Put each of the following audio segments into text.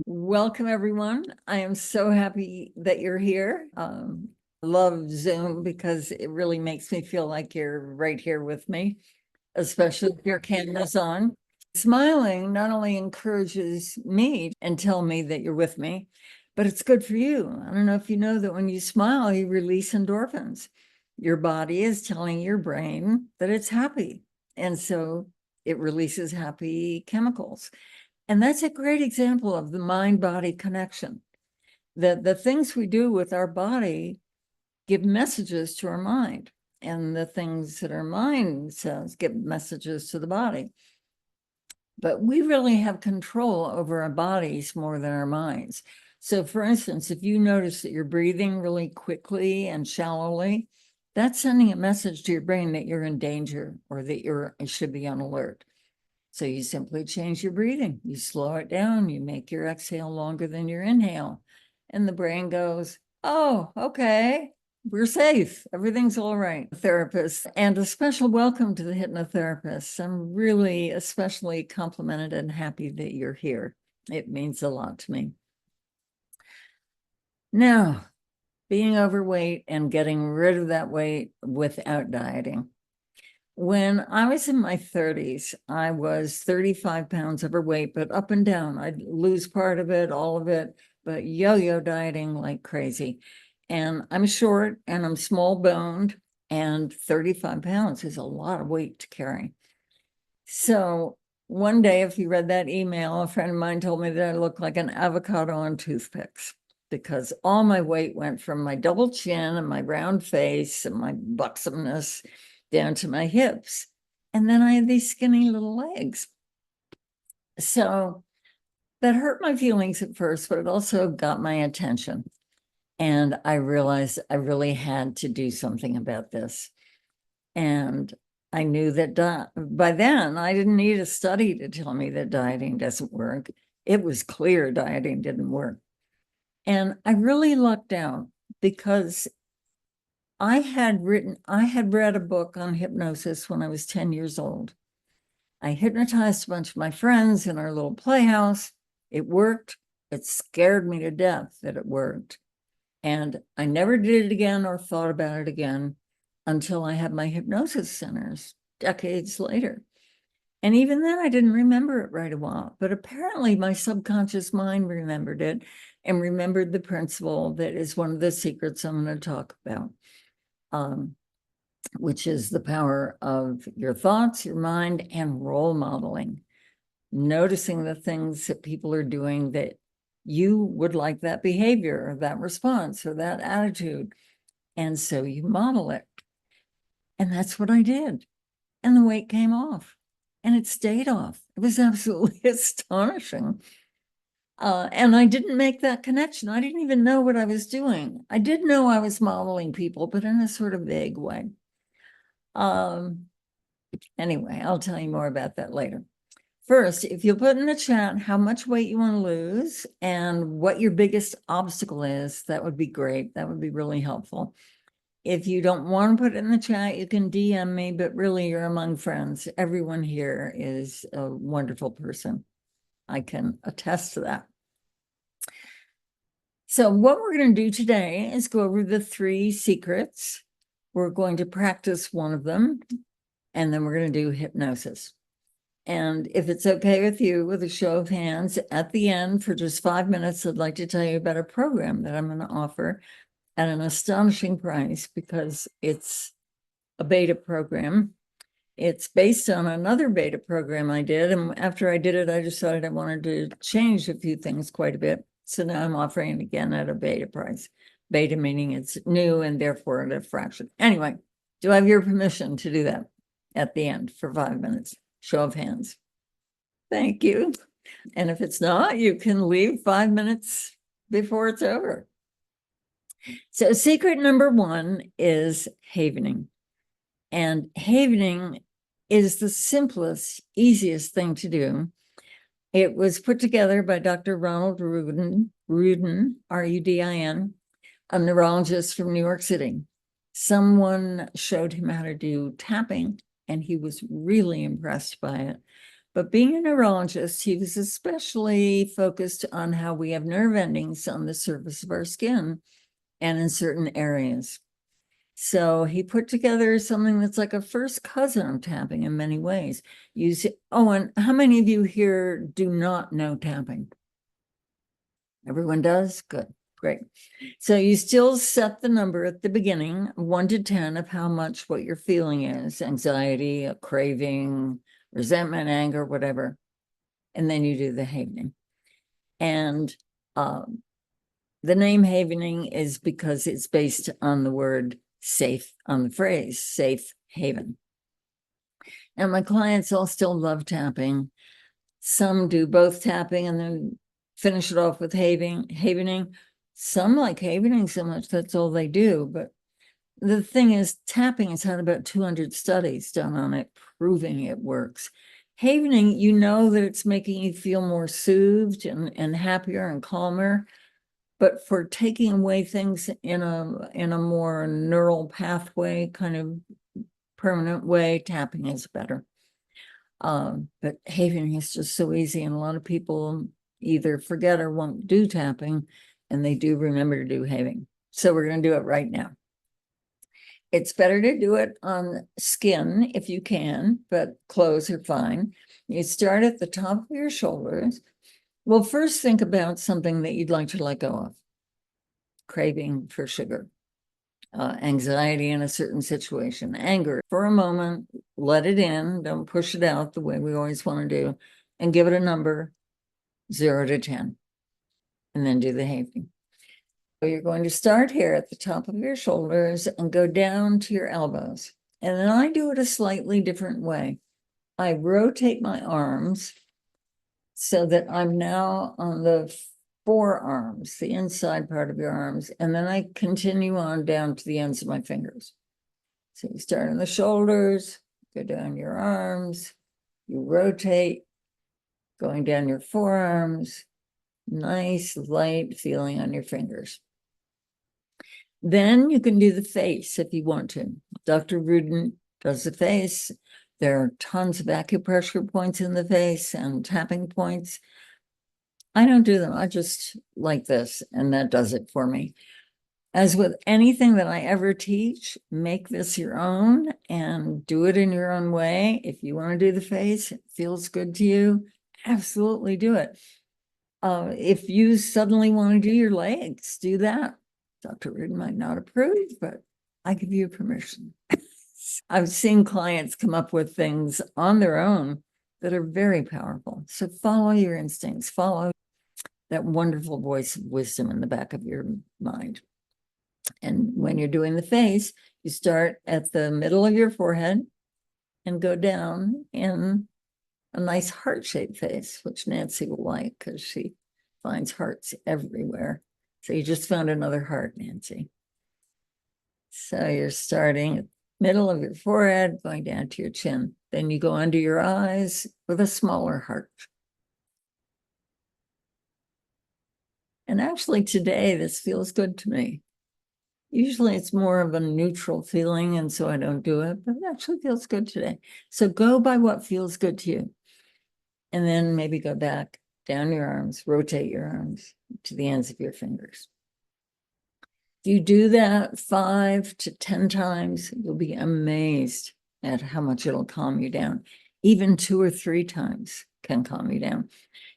Welcome, everyone. I am so happy that you're here. Love Zoom because it really makes me feel like you're right here with me, especially if your camera's on. Smiling not only encourages me and tell me that you're with me, but it's good for you. I don't know if you know that when you smile, you release endorphins. Your body is telling your brain that it's happy. And so it releases happy chemicals. And that's a great example of the mind-body connection. The things we do with our body give messages to our mind, and the things that our mind says give messages to the body. But we really have control over our bodies more than our minds. So for instance, if you notice that you're breathing really quickly and shallowly, that's sending a message to your brain that you're in danger or that you should be on alert. So you simply change your breathing. You slow it down. You make your exhale longer than your inhale. And the brain goes, oh, okay, we're safe. Everything's all right. Therapist, and a special welcome to the hypnotherapist. I'm really especially complimented and happy that you're here. It means a lot to me. Now, being overweight and getting rid of that weight without dieting. When I was in my 30s, I was 35 pounds overweight, but up and down. I'd lose part of it, all of it, but yo-yo dieting like crazy. And I'm short and I'm small boned, and 35 pounds is a lot of weight to carry. So one day, if you read that email, a friend of mine told me that I looked like an avocado on toothpicks because all my weight went from my double chin and my round face and my buxomness down to my hips. And then I had these skinny little legs. So that hurt my feelings at first, but it also got my attention. And I realized I really had to do something about this. And I knew that by then I didn't need a study to tell me that dieting doesn't work. It was clear dieting didn't work. And I really lucked out because I had read a book on hypnosis when I was 10 years old. I hypnotized a bunch of my friends in our little playhouse. It worked. It scared me to death that it worked. And I never did it again or thought about it again until I had my hypnosis centers decades later. And even then, I didn't remember it right a while. But apparently, my subconscious mind remembered it and remembered the principle that is one of the secrets I'm going to talk about. Which is the power of your thoughts, your mind, and role modeling. Noticing the things that people are doing that you would like that behavior or that response or that attitude. And so you model it. And that's what I did. And the weight came off and it stayed off. It was absolutely astonishing. And I didn't make that connection. I didn't even know what I was doing. I did know I was modeling people, but in a sort of vague way. Anyway, I'll tell you more about that later. First, if you'll put in the chat how much weight you want to lose and what your biggest obstacle is, that would be great. That would be really helpful. If you don't want to put it in the chat, you can DM me, but really you're among friends. Everyone here is a wonderful person. I can attest to that. So what we're going to do today is go over the 3 secrets. We're going to practice one of them, and then we're going to do hypnosis. And if it's okay with you, with a show of hands, at the end, for just 5 minutes, I'd like to tell you about a program that I'm going to offer at an astonishing price because it's a beta program. It's based on another beta program I did. And after I did it, I decided I wanted to change a few things quite a bit. So now I'm offering it again at a beta price. Beta meaning it's new and therefore at a fraction. Anyway, do I have your permission to do that at the end for 5 minutes? Show of hands. Thank you. And if it's not, you can leave 5 minutes before it's over. So secret number 1 is havening. And havening is the simplest, easiest thing to do. It was put together by Dr. Ronald Rudin, R-U-D-I-N, a neurologist from New York City. Someone showed him how to do tapping, and he was really impressed by it. But being a neurologist, he was especially focused on how we have nerve endings on the surface of our skin and in certain areas. So he put together something that's like a first cousin of tapping in many ways. Oh, and how many of you here do not know tapping? Everyone does? Good, great. So you still set the number at the beginning, 1 to 10, of how much what you're feeling is, anxiety, a craving, resentment, anger, whatever. And then you do the havening. And the name havening is because it's based on the word safe, on the phrase safe haven. And my clients all still love tapping. Some do both tapping and then finish it off with havening. Some like havening so much that's all they do. But the thing is, tapping has had about 200 studies done on it, proving it works. Havening, you know that it's making you feel more soothed and happier and calmer. But for taking away things in a more neural pathway, kind of permanent way, tapping is better. But havening is just so easy, and a lot of people either forget or won't do tapping, and they do remember to do havening. So we're going to do it right now. It's better to do it on skin if you can, but clothes are fine. You start at the top of your shoulders. Well, first think about something that you'd like to let go of. Craving for sugar, anxiety in a certain situation, anger. For a moment, let it in, don't push it out the way we always want to do, and give it a number, 0 to 10, and then do the havening. So you're going to start here at the top of your shoulders and go down to your elbows. And then I do it a slightly different way. I rotate my arms so that I'm now on the forearms, the inside part of your arms, and then I continue on down to the ends of my fingers. So you start on the shoulders, go down your arms, you rotate, going down your forearms, nice light feeling on your fingers. Then you can do the face if you want to. Dr. Rudin does the face. There are tons of acupressure points in the face and tapping points. I don't do them. I just like this, and that does it for me. As with anything that I ever teach, make this your own and do it in your own way. If you want to do the face, it feels good to you, absolutely do it. If you suddenly want to do your legs, do that. Dr. Rudin might not approve, but I give you permission. I've seen clients come up with things on their own that are very powerful. So follow your instincts, follow that wonderful voice of wisdom in the back of your mind. And when you're doing the face, you start at the middle of your forehead and go down in a nice heart-shaped face, which Nancy will like because she finds hearts everywhere. So you just found another heart, Nancy. So you're starting middle of your forehead, going down to your chin. Then you go under your eyes with a smaller heart. And actually today, this feels good to me. Usually it's more of a neutral feeling, and so I don't do it, but it actually feels good today. So go by what feels good to you. And then maybe go back down your arms, rotate your arms to the ends of your fingers. If you do that 5 to 10 times, you'll be amazed at how much it'll calm you down. Even 2 or 3 times can calm you down.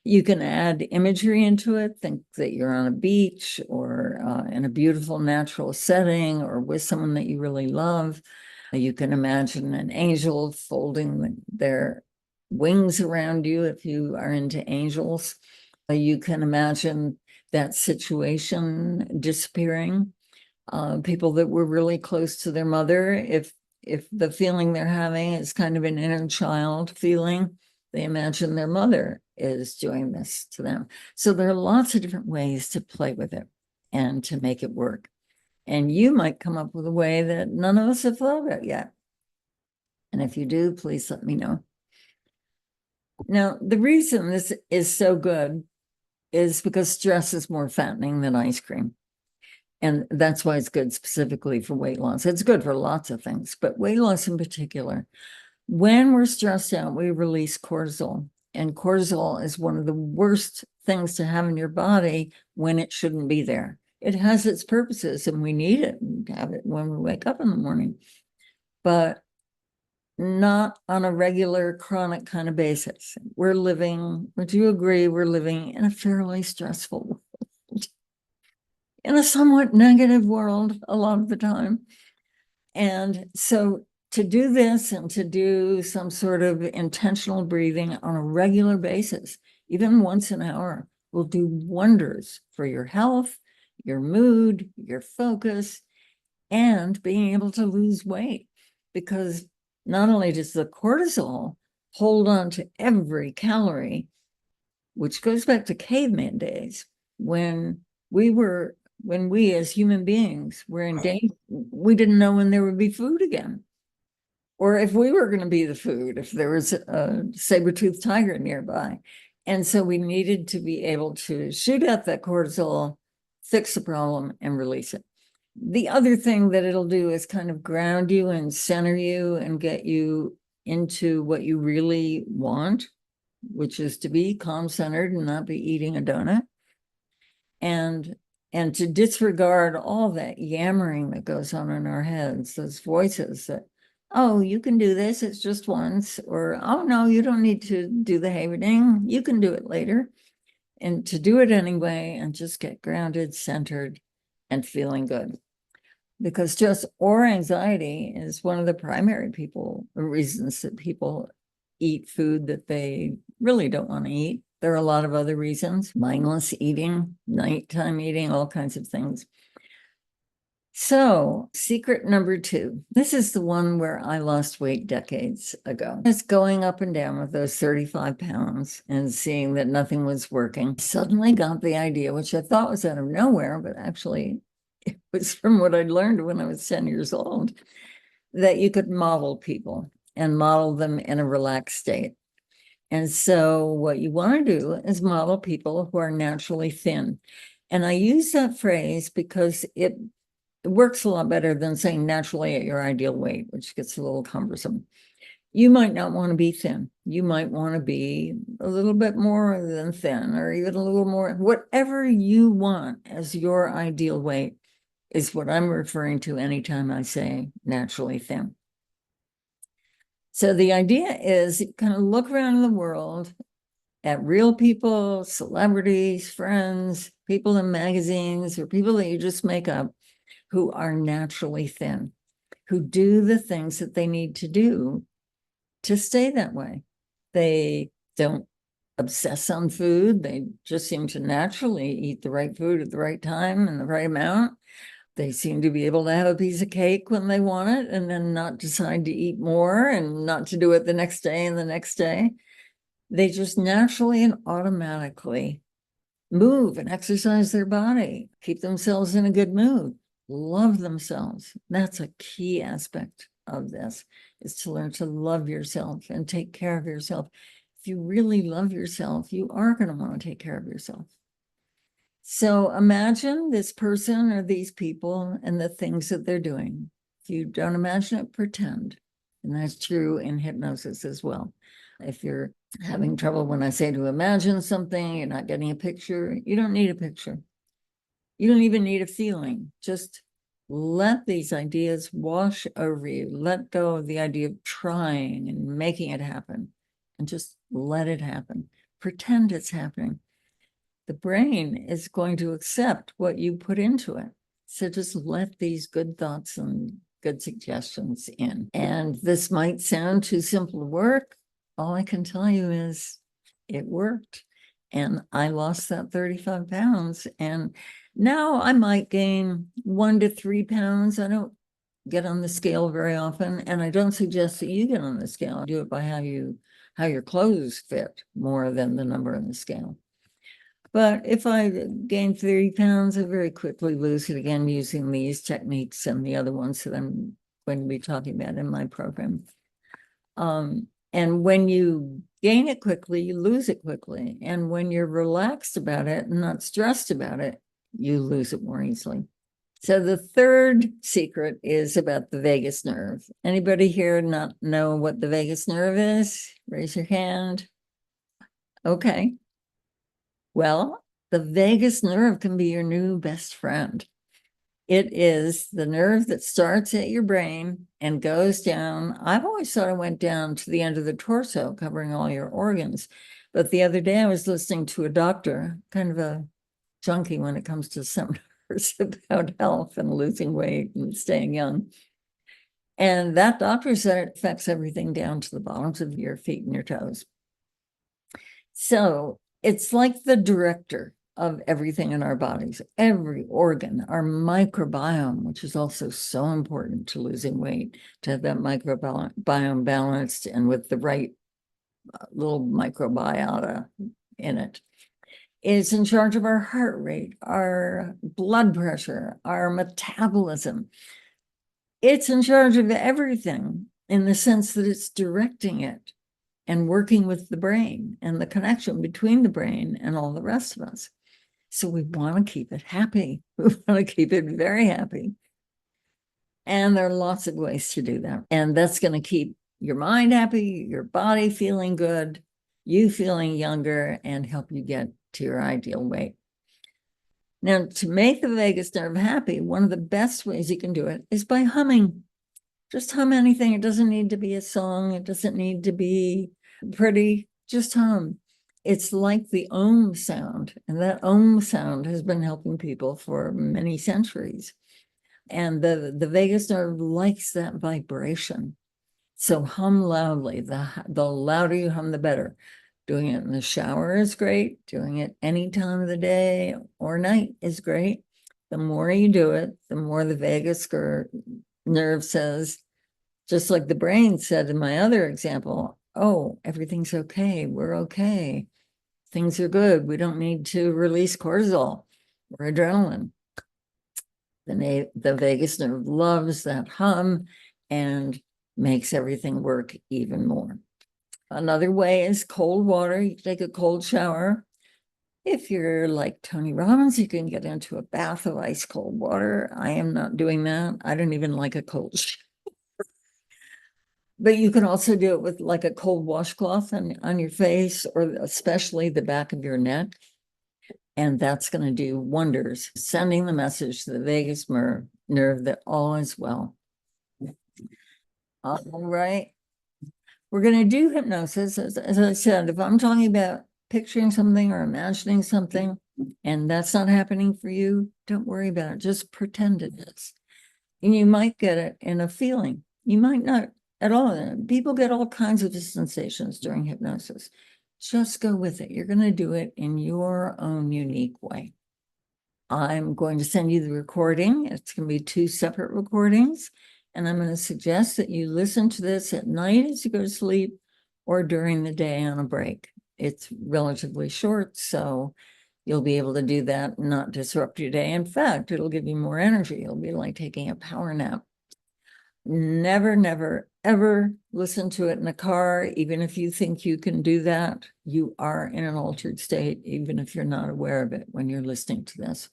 You can add imagery into it. Think that you're on a beach or in a beautiful natural setting or with someone that you really love. You can imagine an angel folding their wings around you if you are into angels. You can imagine that situation disappearing. People that were really close to their mother, if the feeling they're having is kind of an inner child feeling, they imagine their mother is doing this to them. So there are lots of different ways to play with it and to make it work. And you might come up with a way that none of us have thought about yet. And if you do, please let me know. Now, the reason this is so good is because stress is more fattening than ice cream. And that's why it's good specifically for weight loss. It's good for lots of things, but weight loss in particular. When we're stressed out, we release cortisol. And cortisol is one of the worst things to have in your body when it shouldn't be there. It has its purposes and we need it and have it when we wake up in the morning, but not on a regular chronic kind of basis. We're living, would you agree, we're living in a fairly stressful world, in a somewhat negative world a lot of the time. And so to do this and to do some sort of intentional breathing on a regular basis, even once an hour, will do wonders for your health, your mood, your focus, and being able to lose weight. Because not only does the cortisol hold on to every calorie, which goes back to caveman days, when we as human beings were in danger, we didn't know when there would be food again, or if we were going to be the food, if there was a saber-toothed tiger nearby. And so we needed to be able to shoot out that cortisol, fix the problem, and release it. The other thing that it'll do is kind of ground you and center you and get you into what you really want, which is to be calm-centered and not be eating a donut. And to disregard all that yammering that goes on in our heads, those voices that, oh, you can do this, it's just once, or, oh, no, you don't need to do the havening, you can do it later. And to do it anyway and just get grounded, centered, and feeling good. Because stress or anxiety is one of the primary reasons that people eat food that they really don't want to eat. There are a lot of other reasons: mindless eating, nighttime eating, all kinds of things. So, secret number 2, this is the one where I lost weight decades ago. Just going up and down with those 35 pounds and seeing that nothing was working, suddenly got the idea, which I thought was out of nowhere, but actually it was from what I'd learned when I was 10 years old, that you could model people and model them in a relaxed state. And so what you want to do is model people who are naturally thin. And I use that phrase because it works a lot better than saying naturally at your ideal weight, which gets a little cumbersome. You might not want to be thin. You might want to be a little bit more than thin, or even a little more. Whatever you want as your ideal weight is what I'm referring to anytime I say naturally thin. So the idea is you kind of look around the world at real people, celebrities, friends, people in magazines, or people that you just make up who are naturally thin, who do the things that they need to do to stay that way. They don't obsess on food. They just seem to naturally eat the right food at the right time and the right amount. They seem to be able to have a piece of cake when they want it and then not decide to eat more and not to do it the next day and the next day. They just naturally and automatically move and exercise their body, keep themselves in a good mood, love themselves. That's a key aspect of this, is to learn to love yourself and take care of yourself. If you really love yourself, you are going to want to take care of yourself. So imagine this person or these people and the things that they're doing. If you don't imagine it, pretend. And that's true in hypnosis as well. If you're having trouble when I say to imagine something, you're not getting a picture, you don't need a picture. You don't even need a feeling. Just let these ideas wash over you. Let go of the idea of trying and making it happen, and just let it happen. Pretend it's happening. The brain is going to accept what you put into it. So just let these good thoughts and good suggestions in. And this might sound too simple to work. All I can tell you is it worked. And I lost that 35 pounds. And now I might gain 1 to 3 pounds. I don't get on the scale very often. And I don't suggest that you get on the scale. Do it by how your clothes fit more than the number on the scale. But if I gain 30 pounds, I very quickly lose it again using these techniques and the other ones that I'm going to be talking about in my program. And when you gain it quickly, you lose it quickly. And when you're relaxed about it and not stressed about it, you lose it more easily. So the third secret is about the vagus nerve. Anybody here not know what the vagus nerve is? Raise your hand. Okay. Well, the vagus nerve can be your new best friend. It is the nerve that starts at your brain and goes down. I've always thought it went down to the end of the torso, covering all your organs. But the other day I was listening to a doctor, kind of a junkie when it comes to seminars about health and losing weight and staying young. And that doctor said it affects everything down to the bottoms of your feet and your toes. So it's like the director of everything in our bodies, every organ, our microbiome, which is also so important to losing weight, to have that microbiome balanced and with the right little microbiota in it, is in charge of our heart rate, our blood pressure, our metabolism. It's in charge of everything in the sense that it's directing it and working with the brain and the connection between the brain and all the rest of us. So we want to keep it happy. We want to keep it very happy. And there are lots of ways to do that. And that's going to keep your mind happy, your body feeling good, you feeling younger, and help you get to your ideal weight. Now, to make the vagus nerve happy, one of the best ways you can do it is by humming. Just hum anything. It doesn't need to be a song. It doesn't need to be pretty. Just hum. It's like the Om sound, and that Om sound has been helping people for many centuries. And the vagus nerve likes that vibration. So hum loudly. The louder you hum, the better. Doing it in the shower is great. Doing it any time of the day or night is great. The more you do it, the more the vagus nerve says, just like the brain said in my other example, oh, everything's okay. We're okay. Things are good. We don't need to release cortisol or adrenaline. The vagus nerve loves that hum and makes everything work even more. Another way is cold water. You take a cold shower. If you're like Tony Robbins, you can get into a bath of ice cold water. I am not doing that. I don't even like a cold shower. But you can also do it with like a cold washcloth on your face, or especially the back of your neck. And that's going to do wonders, sending the message to the vagus nerve that all is well. All right. We're going to do hypnosis. As I said, if I'm talking about picturing something or imagining something, and that's not happening for you, don't worry about it. Just pretend it is. And you might get it in a feeling. You might not at all. People get all kinds of sensations during hypnosis. Just go with it. You're going to do it in your own unique way. I'm going to send you the recording. It's going to be 2 separate recordings. And I'm going to suggest that you listen to this at night as you go to sleep or during the day on a break. It's relatively short, so you'll be able to do that and not disrupt your day. In fact, it'll give you more energy. It'll be like taking a power nap. Never, never, ever listen to it in a car. Even if you think you can do that, you are in an altered state, even if you're not aware of it when you're listening to this.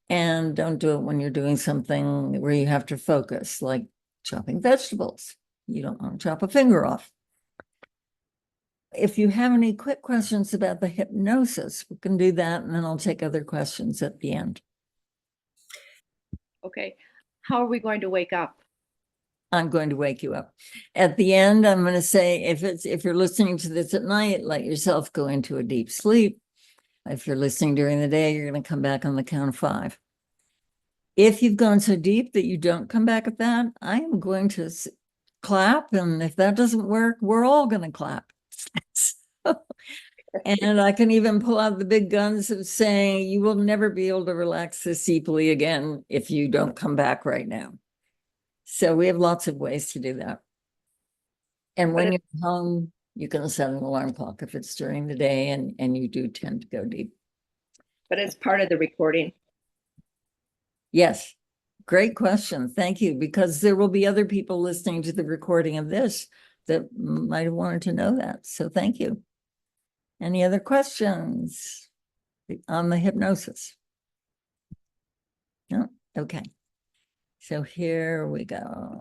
And don't do it when you're doing something where you have to focus, like chopping vegetables. You don't want to chop a finger off. If you have any quick questions about the hypnosis, we can do that, and then I'll take other questions at the end. Okay. How are we going to wake up? I'm going to wake you up. At the end, I'm going to say, if you're listening to this at night, let yourself go into a deep sleep. If you're listening during the day, you're going to come back on the count of 5. If you've gone so deep that you don't come back at that, I am going to clap. And if that doesn't work, we're all going to clap. And I can even pull out the big guns of saying, you will never be able to relax this deeply again if you don't come back right now. So we have lots of ways to do that. And when you're home, you can set an alarm clock if it's during the day and you do tend to go deep. But it's part of the recording. Yes. Great question. Thank you. Because there will be other people listening to the recording of this that might have wanted to know that. So thank you. Any other questions on the hypnosis? No? Okay. So here we go.